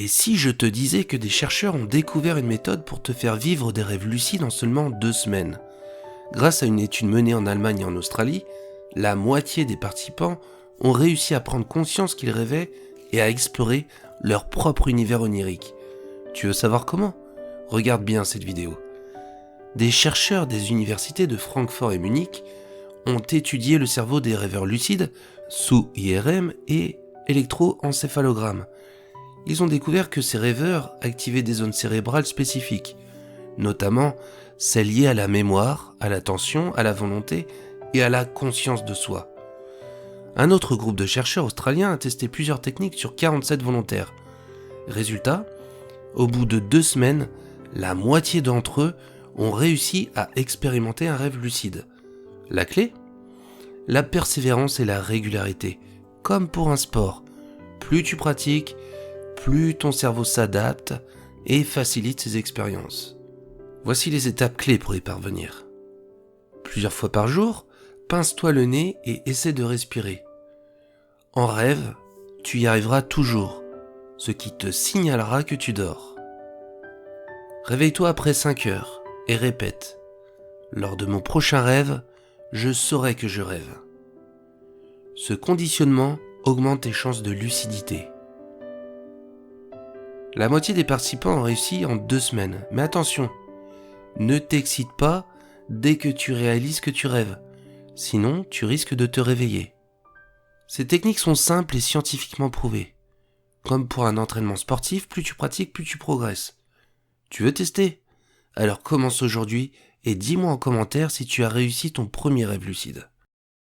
Et si je te disais que des chercheurs ont découvert une méthode pour te faire vivre des rêves lucides en seulement 2 semaines? Grâce à une étude menée en Allemagne et en Australie, la moitié des participants ont réussi à prendre conscience qu'ils rêvaient et à explorer leur propre univers onirique. Tu veux savoir comment? Regarde bien cette vidéo. Des chercheurs des universités de Francfort et Munich ont étudié le cerveau des rêveurs lucides sous IRM et électroencéphalogramme. Ils ont découvert que ces rêveurs activaient des zones cérébrales spécifiques, notamment celles liées à la mémoire, à l'attention, à la volonté et à la conscience de soi. Un autre groupe de chercheurs australiens a testé plusieurs techniques sur 47 volontaires. Résultat, au bout de 2 semaines, la moitié d'entre eux ont réussi à expérimenter un rêve lucide. La clé? La persévérance et la régularité. Comme pour un sport, plus tu pratiques, plus ton cerveau s'adapte et facilite ses expériences. Voici les étapes clés pour y parvenir. Plusieurs fois par jour, pince-toi le nez et essaie de respirer. En rêve, tu y arriveras toujours, ce qui te signalera que tu dors. Réveille-toi après 5 heures et répète. Lors de mon prochain rêve, je saurai que je rêve. Ce conditionnement augmente tes chances de lucidité. La moitié des participants ont réussi en 2 semaines, mais attention, ne t'excite pas dès que tu réalises que tu rêves, sinon tu risques de te réveiller. Ces techniques sont simples et scientifiquement prouvées. Comme pour un entraînement sportif, plus tu pratiques, plus tu progresses. Tu veux tester? Alors commence aujourd'hui et dis-moi en commentaire si tu as réussi ton premier rêve lucide.